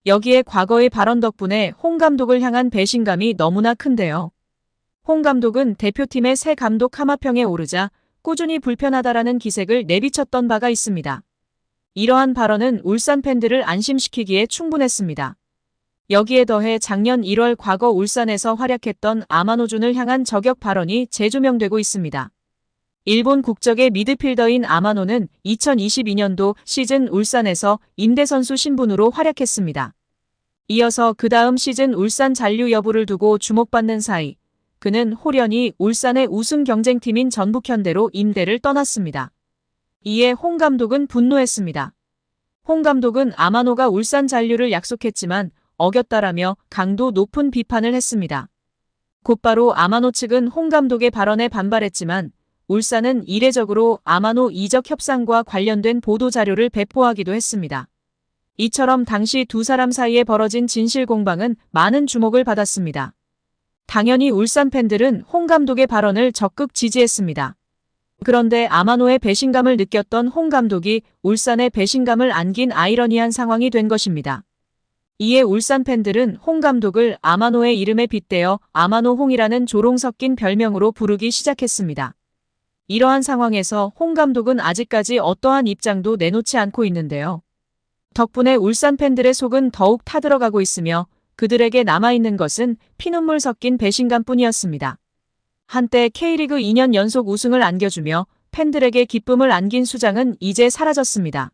여기에 과거의 발언 덕분에 홍 감독을 향한 배신감이 너무나 큰데요. 홍 감독은 대표팀의 새 감독 하마평에 오르자 꾸준히 불편하다라는 기색을 내비쳤던 바가 있습니다. 이러한 발언은 울산 팬들을 안심시키기에 충분했습니다. 여기에 더해 작년 1월 과거 울산에서 활약했던 아마노준을 향한 저격 발언이 재조명되고 있습니다. 일본 국적의 미드필더인 아마노는 2022년도 시즌 울산에서 임대선수 신분으로 활약했습니다. 이어서 그 다음 시즌 울산 잔류 여부를 두고 주목받는 사이 그는 홀연히 울산의 우승 경쟁팀인 전북현대로 임대를 떠났습니다. 이에 홍 감독은 분노했습니다. 홍 감독은 아마노가 울산 잔류를 약속했지만 어겼다라며 강도 높은 비판을 했습니다. 곧바로 아마노 측은 홍 감독의 발언에 반발했지만 울산은 이례적으로 아마노 이적 협상과 관련된 보도자료를 배포하기도 했습니다. 이처럼 당시 두 사람 사이에 벌어진 진실 공방은 많은 주목을 받았습니다. 당연히 울산 팬들은 홍 감독의 발언을 적극 지지했습니다. 그런데 아마노의 배신감을 느꼈던 홍 감독이 울산의 배신감을 안긴 아이러니한 상황이 된 것입니다. 이에 울산 팬들은 홍 감독을 아마노의 이름에 빗대어 아마노홍이라는 조롱 섞인 별명으로 부르기 시작했습니다. 이러한 상황에서 홍 감독은 아직까지 어떠한 입장도 내놓지 않고 있는데요. 덕분에 울산 팬들의 속은 더욱 타들어가고 있으며 그들에게 남아있는 것은 피눈물 섞인 배신감뿐이었습니다. 한때 K리그 2년 연속 우승을 안겨주며 팬들에게 기쁨을 안긴 수장은 이제 사라졌습니다.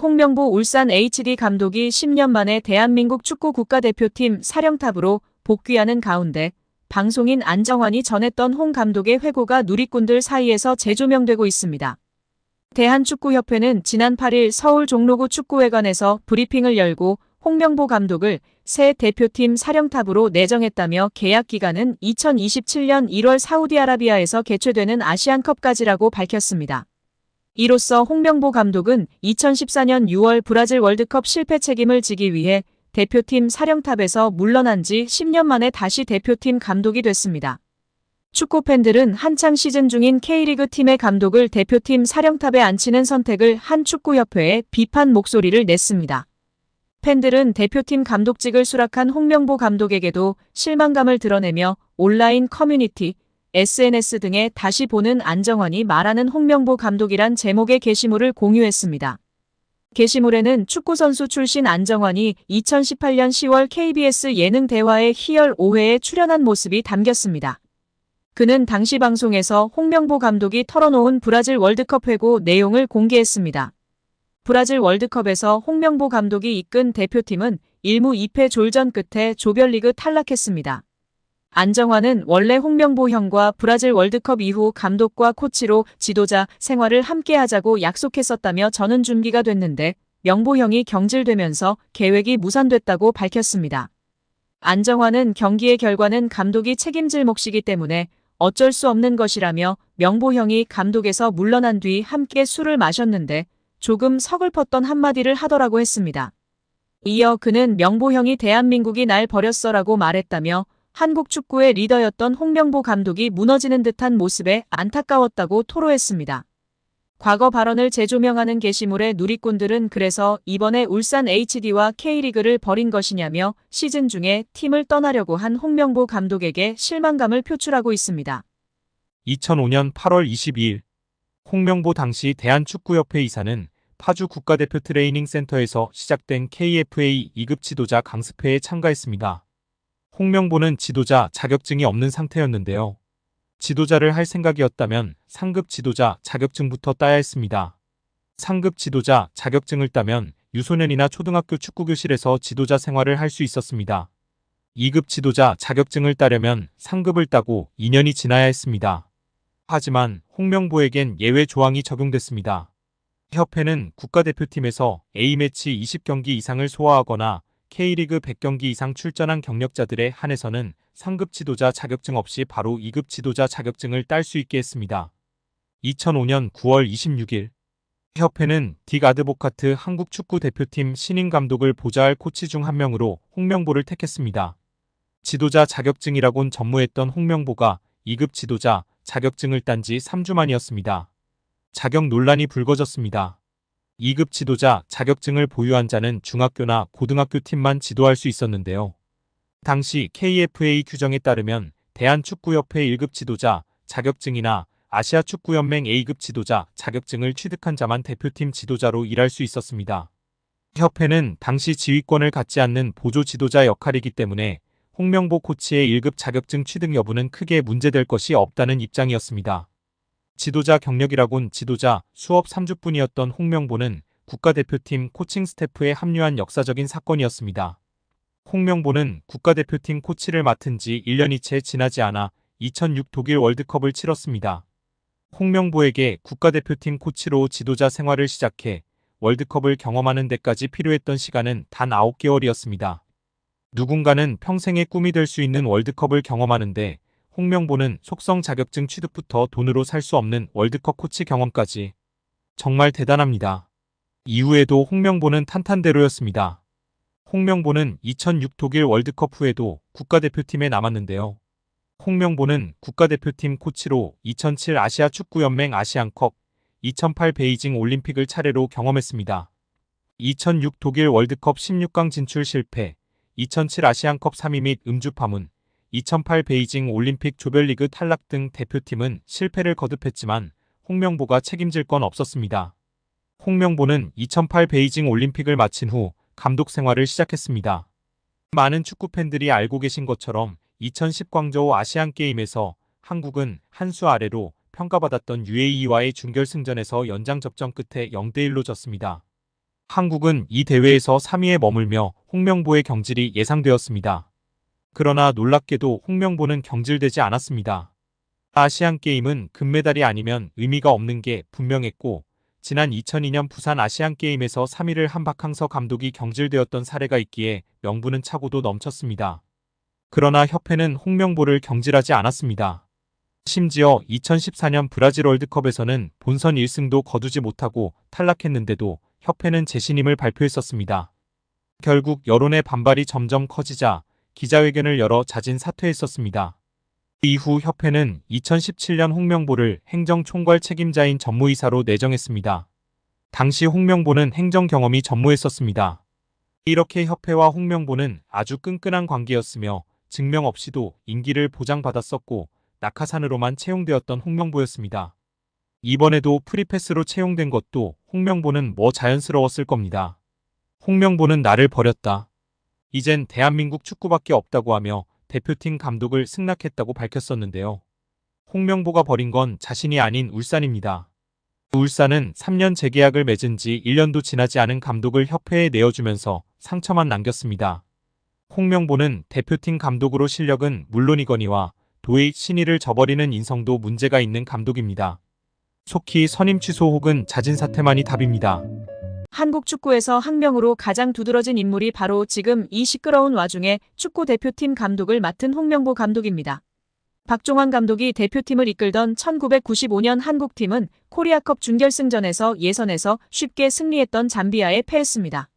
홍명보 울산 HD 감독이 10년 만에 대한민국 축구 국가대표팀 사령탑으로 복귀하는 가운데 방송인 안정환이 전했던 홍 감독의 회고가 누리꾼들 사이에서 재조명되고 있습니다. 대한축구협회는 지난 8일 서울 종로구 축구회관에서 브리핑을 열고 홍명보 감독을 새 대표팀 사령탑으로 내정했다며 계약 기간은 2027년 1월 사우디아라비아에서 개최되는 아시안컵까지라고 밝혔습니다. 이로써 홍명보 감독은 2014년 6월 브라질 월드컵 실패 책임을 지기 위해 대표팀 사령탑에서 물러난 지 10년 만에 다시 대표팀 감독이 됐습니다. 축구 팬들은 한창 시즌 중인 K리그 팀의 감독을 대표팀 사령탑에 앉히는 선택을 한 축구협회에 비판 목소리를 냈습니다. 팬들은 대표팀 감독직을 수락한 홍명보 감독에게도 실망감을 드러내며 온라인 커뮤니티, SNS 등에 다시 보는 안정환이 말하는 홍명보 감독이란 제목의 게시물을 공유했습니다. 게시물에는 축구선수 출신 안정환이 2018년 10월 KBS 예능 대화의 희열 5회에 출연한 모습이 담겼습니다. 그는 당시 방송에서 홍명보 감독이 털어놓은 브라질 월드컵 회고 내용을 공개했습니다. 브라질 월드컵에서 홍명보 감독이 이끈 대표팀은 1무 2패 졸전 끝에 조별리그 탈락했습니다. 안정환은 원래 홍명보 형과 브라질 월드컵 이후 감독과 코치로 지도자 생활을 함께 하자고 약속했었다며 저는 준비가 됐는데 명보 형이 경질되면서 계획이 무산됐다고 밝혔습니다. 안정환은 경기의 결과는 감독이 책임질 몫이기 때문에 어쩔 수 없는 것이라며 명보 형이 감독에서 물러난 뒤 함께 술을 마셨는데 조금 서글펐던 한마디를 하더라고 했습니다. 이어 그는 명보 형이 대한민국이 날 버렸어라고 말했다며 한국 축구의 리더였던 홍명보 감독이 무너지는 듯한 모습에 안타까웠다고 토로했습니다. 과거 발언을 재조명하는 게시물에 누리꾼들은 그래서 이번에 울산 HD와 K리그를 버린 것이냐며 시즌 중에 팀을 떠나려고 한 홍명보 감독에게 실망감을 표출하고 있습니다. 2005년 8월 22일 홍명보 당시 대한축구협회 이사는 파주 국가대표 트레이닝 센터에서 시작된 KFA 2급 지도자 강습회에 참가했습니다. 홍명보는 지도자 자격증이 없는 상태였는데요. 지도자를 할 생각이었다면 상급 지도자 자격증부터 따야 했습니다. 상급 지도자 자격증을 따면 유소년이나 초등학교 축구교실에서 지도자 생활을 할 수 있었습니다. 2급 지도자 자격증을 따려면 상급을 따고 2년이 지나야 했습니다. 하지만 홍명보에겐 예외 조항이 적용됐습니다. 협회는 국가대표팀에서 A매치 20경기 이상을 소화하거나 K리그 100경기 이상 출전한 경력자들에 한해서는 상급 지도자 자격증 없이 바로 2급 지도자 자격증을 딸 수 있게 했습니다. 2005년 9월 26일 협회는 딕 아드보카트 한국 축구 대표팀 신인 감독을 보좌할 코치 중 한 명으로 홍명보를 택했습니다. 지도자 자격증이라곤 전무했던 홍명보가 2급 지도자 자격증을 딴 지 3주 만이었습니다. 자격 논란이 불거졌습니다. 2급 지도자 자격증을 보유한 자는 중학교나 고등학교 팀만 지도할 수 있었는데요. 당시 KFA 규정에 따르면 대한축구협회 1급 지도자 자격증이나 아시아축구연맹 A급 지도자 자격증을 취득한 자만 대표팀 지도자로 일할 수 있었습니다. 협회는 당시 지휘권을 갖지 않는 보조 지도자 역할이기 때문에 홍명보 코치의 1급 자격증 취득 여부는 크게 문제될 것이 없다는 입장이었습니다. 지도자 경력이라곤 지도자 수업 3주뿐이었던 홍명보는 국가대표팀 코칭 스태프에 합류한 역사적인 사건이었습니다. 홍명보는 국가대표팀 코치를 맡은 지 1년이 채 지나지 않아 2006 독일 월드컵을 치렀습니다. 홍명보에게 국가대표팀 코치로 지도자 생활을 시작해 월드컵을 경험하는 데까지 필요했던 시간은 단 9개월이었습니다. 누군가는 평생의 꿈이 될 수 있는 월드컵을 경험하는데 홍명보는 속성 자격증 취득부터 돈으로 살 수 없는 월드컵 코치 경험까지. 정말 대단합니다. 이후에도 홍명보는 탄탄대로였습니다. 홍명보는 2006 독일 월드컵 후에도 국가대표팀에 남았는데요. 홍명보는 국가대표팀 코치로 2007 아시아축구연맹 아시안컵, 2008 베이징 올림픽을 차례로 경험했습니다. 2006 독일 월드컵 16강 진출 실패, 2007 아시안컵 3위 및 음주 파문, 2008 베이징 올림픽 조별리그 탈락 등 대표팀은 실패를 거듭했지만 홍명보가 책임질 건 없었습니다. 홍명보는 2008 베이징 올림픽을 마친 후 감독 생활을 시작했습니다. 많은 축구 팬들이 알고 계신 것처럼 2010 광저우 아시안게임에서 한국은 한 수 아래로 평가받았던 UAE와의 준결승전에서 연장 접전 끝에 0대1로 졌습니다. 한국은 이 대회에서 3위에 머물며 홍명보의 경질이 예상되었습니다. 그러나 놀랍게도 홍명보는 경질되지 않았습니다. 아시안게임은 금메달이 아니면 의미가 없는 게 분명했고 지난 2002년 부산 아시안게임에서 3위를 한 박항서 감독이 경질되었던 사례가 있기에 명분은 차고도 넘쳤습니다. 그러나 협회는 홍명보를 경질하지 않았습니다. 심지어 2014년 브라질 월드컵에서는 본선 1승도 거두지 못하고 탈락했는데도 협회는 재신임을 발표했었습니다. 결국 여론의 반발이 점점 커지자 기자회견을 열어 자진 사퇴했었습니다. 이후 협회는 2017년 홍명보를 행정총괄 책임자인 전무이사로 내정했습니다. 당시 홍명보는 행정 경험이 전무했었습니다. 이렇게 협회와 홍명보는 아주 끈끈한 관계였으며 증명 없이도 임기를 보장받았었고 낙하산으로만 채용되었던 홍명보였습니다. 이번에도 프리패스로 채용된 것도 홍명보는 뭐 자연스러웠을 겁니다. 홍명보는 나를 버렸다. 이젠 대한민국 축구밖에 없다고 하며 대표팀 감독을 승낙했다고 밝혔었는데요. 홍명보가 버린 건 자신이 아닌 울산입니다. 울산은 3년 재계약을 맺은 지 1년도 지나지 않은 감독을 협회에 내어주면서 상처만 남겼습니다. 홍명보는 대표팀 감독으로 실력은 물론이거니와 도의 신의를 저버리는 인성도 문제가 있는 감독입니다. 속히 선임 취소 혹은 자진 사퇴만이 답입니다. 한국 축구에서 학명으로 가장 두드러진 인물이 바로 지금 이 시끄러운 와중에 축구 대표팀 감독을 맡은 홍명보 감독입니다. 박종환 감독이 대표팀을 이끌던 1995년 한국팀은 코리아컵 준결승전에서 예선에서 쉽게 승리했던 잠비아에 패했습니다.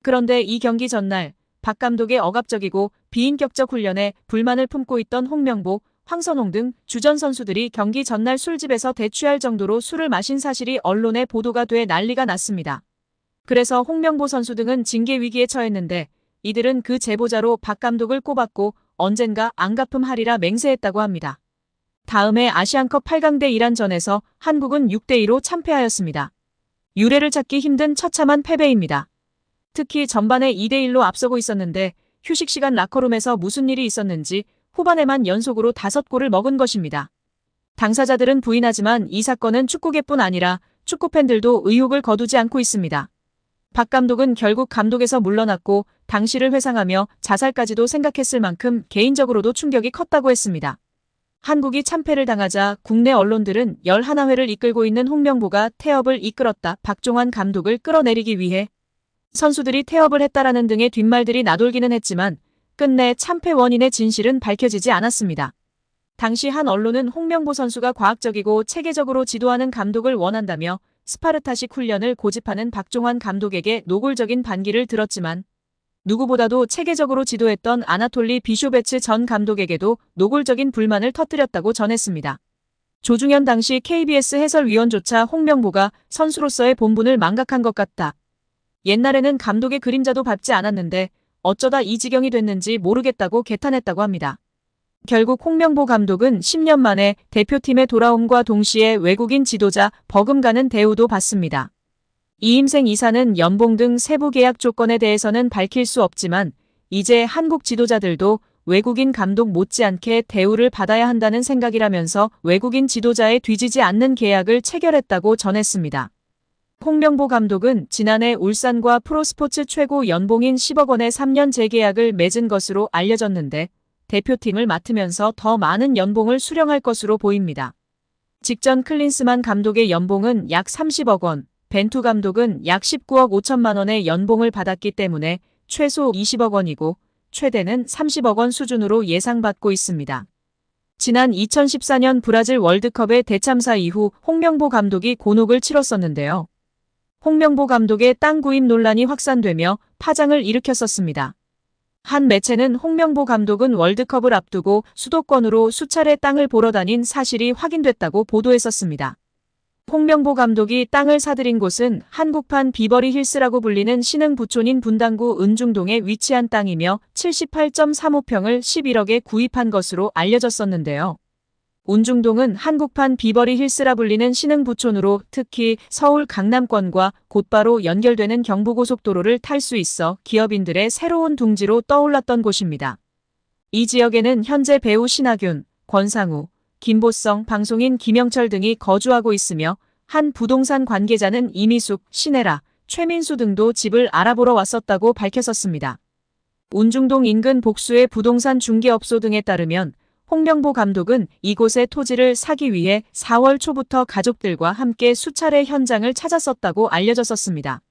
그런데 이 경기 전날 박 감독의 억압적이고 비인격적 훈련에 불만을 품고 있던 홍명보, 황선홍 등 주전 선수들이 경기 전날 술집에서 대취할 정도로 술을 마신 사실이 언론에 보도가 돼 난리가 났습니다. 그래서 홍명보 선수 등은 징계 위기에 처했는데 이들은 그 제보자로 박 감독을 꼽았고 언젠가 안 갚음하리라 맹세했다고 합니다. 다음해 아시안컵 8강대 이란전에서 한국은 6대2로 참패하였습니다. 유례를 찾기 힘든 처참한 패배입니다. 특히 전반에 2대1로 앞서고 있었는데 휴식 시간 라커룸에서 무슨 일이 있었는지 후반에만 연속으로 5골을 먹은 것입니다. 당사자들은 부인하지만 이 사건은 축구계뿐 아니라 축구팬들도 의혹을 거두지 않고 있습니다. 박 감독은 결국 감독에서 물러났고 당시를 회상하며 자살까지도 생각했을 만큼 개인적으로도 충격이 컸다고 했습니다. 한국이 참패를 당하자 국내 언론들은 11회를 이끌고 있는 홍명보가 태업을 이끌었다. 박종환 감독을 끌어내리기 위해 선수들이 태업을 했다라는 등의 뒷말들이 나돌기는 했지만 끝내 참패 원인의 진실은 밝혀지지 않았습니다. 당시 한 언론은 홍명보 선수가 과학적이고 체계적으로 지도하는 감독을 원한다며 스파르타식 훈련을 고집하는 박종환 감독에게 노골적인 반기를 들었지만 누구보다도 체계적으로 지도했던 아나톨리 비쇼베츠 전 감독에게도 노골적인 불만을 터뜨렸다고 전했습니다. 조중현 당시 KBS 해설위원조차 홍명보가 선수로서의 본분을 망각한 것 같다. 옛날에는 감독의 그림자도 밟지 않았는데 어쩌다 이 지경이 됐는지 모르겠다고 개탄했다고 합니다. 결국 홍명보 감독은 10년 만에 대표팀에 돌아옴과 동시에 외국인 지도자 버금가는 대우도 받습니다. 이임생 이사는 연봉 등 세부 계약 조건에 대해서는 밝힐 수 없지만 이제 한국 지도자들도 외국인 감독 못지않게 대우를 받아야 한다는 생각이라면서 외국인 지도자에 뒤지지 않는 계약을 체결했다고 전했습니다. 홍명보 감독은 지난해 울산과 프로스포츠 최고 연봉인 10억 원의 3년 재계약을 맺은 것으로 알려졌는데 대표팀을 맡으면서 더 많은 연봉을 수령할 것으로 보입니다. 직전 클린스만 감독의 연봉은 약 30억 원, 벤투 감독은 약 19억 5천만 원의 연봉을 받았기 때문에 최소 20억 원이고 최대는 30억 원 수준으로 예상받고 있습니다. 지난 2014년 브라질 월드컵의 대참사 이후 홍명보 감독이 곤혹을 치렀었는데요. 홍명보 감독의 땅 구입 논란이 확산되며 파장을 일으켰었습니다. 한 매체는 홍명보 감독은 월드컵을 앞두고 수도권으로 수차례 땅을 보러 다닌 사실이 확인됐다고 보도했었습니다. 홍명보 감독이 땅을 사들인 곳은 한국판 비버리 힐스라고 불리는 신흥 부촌인 분당구 은중동에 위치한 땅이며 78.35평을 11억에 구입한 것으로 알려졌었는데요. 은중동은 한국판 비버리 힐스라 불리는 신흥 부촌으로 특히 서울 강남권과 곧바로 연결되는 경부고속도로를 탈 수 있어 기업인들의 새로운 둥지로 떠올랐던 곳입니다. 이 지역에는 현재 배우 신하균, 권상우, 김보성, 방송인 김영철 등이 거주하고 있으며 한 부동산 관계자는 이미숙, 신혜라, 최민수 등도 집을 알아보러 왔었다고 밝혔었습니다. 은중동 인근 복수의 부동산 중개업소 등에 따르면 홍명보 감독은 이곳에 토지를 사기 위해 4월 초부터 가족들과 함께 수차례 현장을 찾았었다고 알려졌었습니다.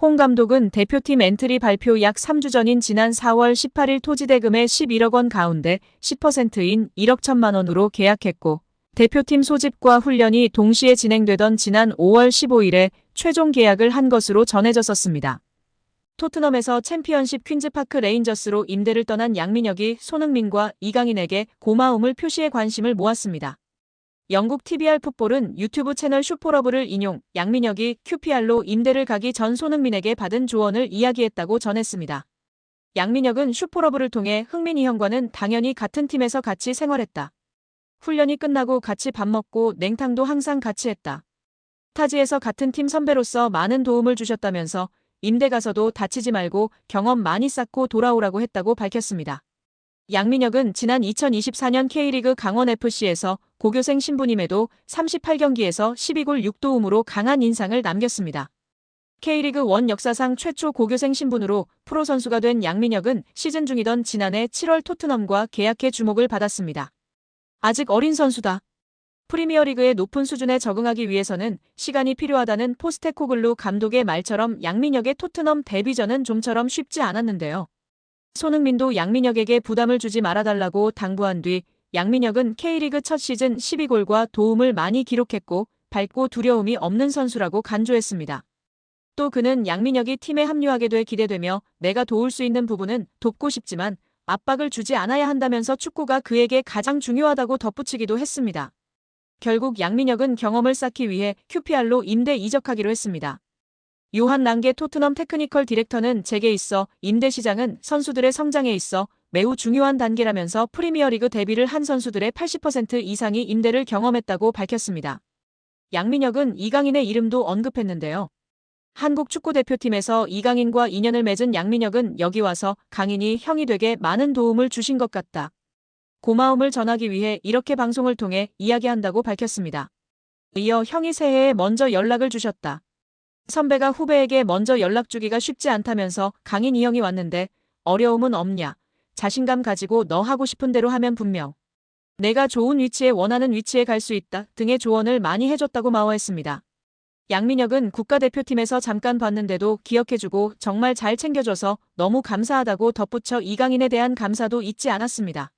홍 감독은 대표팀 엔트리 발표 약 3주 전인 지난 4월 18일 토지 대금의 11억 원 가운데 10%인 1억 1천만 원으로 계약했고 대표팀 소집과 훈련이 동시에 진행되던 지난 5월 15일에 최종 계약을 한 것으로 전해졌었습니다. 토트넘에서 챔피언십 퀸즈파크 레인저스로 임대를 떠난 양민혁이 손흥민과 이강인에게 고마움을 표시해 관심을 모았습니다. 영국 TVR 풋볼은 유튜브 채널 슈퍼러브를 인용 양민혁이 QPR로 임대를 가기 전 손흥민에게 받은 조언을 이야기했다고 전했습니다. 양민혁은 슈퍼러브를 통해 흥민이 형과는 당연히 같은 팀에서 같이 생활했다. 훈련이 끝나고 같이 밥 먹고 냉탕도 항상 같이 했다. 타지에서 같은 팀 선배로서 많은 도움을 주셨다면서 임대 가서도 다치지 말고 경험 많이 쌓고 돌아오라고 했다고 밝혔습니다. 양민혁은 지난 2024년 K리그 강원FC에서 고교생 신분임에도 38경기에서 12골 6도움으로 강한 인상을 남겼습니다. K리그 1 역사상 최초 고교생 신분으로 프로 선수가 된 양민혁은 시즌 중이던 지난해 7월 토트넘과 계약해 주목을 받았습니다. 아직 어린 선수다. 프리미어리그의 높은 수준에 적응하기 위해서는 시간이 필요하다는 포스테코글루 감독의 말처럼 양민혁의 토트넘 데뷔전은 좀처럼 쉽지 않았는데요. 손흥민도 양민혁에게 부담을 주지 말아달라고 당부한 뒤 양민혁은 K리그 첫 시즌 12골과 도움을 많이 기록했고 밝고 두려움이 없는 선수라고 간주했습니다. 또 그는 양민혁이 팀에 합류하게 돼 기대되며 내가 도울 수 있는 부분은 돕고 싶지만 압박을 주지 않아야 한다면서 축구가 그에게 가장 중요하다고 덧붙이기도 했습니다. 결국 양민혁은 경험을 쌓기 위해 QPR로 임대 이적하기로 했습니다. 요한 랑게 토트넘 테크니컬 디렉터는 제게 있어 임대 시장은 선수들의 성장에 있어 매우 중요한 단계라면서 프리미어리그 데뷔를 한 선수들의 80% 이상이 임대를 경험했다고 밝혔습니다. 양민혁은 이강인의 이름도 언급했는데요. 한국 축구대표팀에서 이강인과 인연을 맺은 양민혁은 여기 와서 강인이 형이 되게 많은 도움을 주신 것 같다. 고마움을 전하기 위해 이렇게 방송을 통해 이야기한다고 밝혔습니다. 이어 형이 새해에 먼저 연락을 주셨다. 선배가 후배에게 먼저 연락 주기가 쉽지 않다면서 강인 이 형이 왔는데 어려움은 없냐. 자신감 가지고 너 하고 싶은 대로 하면 분명. 내가 좋은 위치에 원하는 위치에 갈 수 있다 등의 조언을 많이 해줬다고 마워했습니다. 양민혁은 국가대표팀에서 잠깐 봤는데도 기억해주고 정말 잘 챙겨줘서 너무 감사하다고 덧붙여 이강인에 대한 감사도 잊지 않았습니다.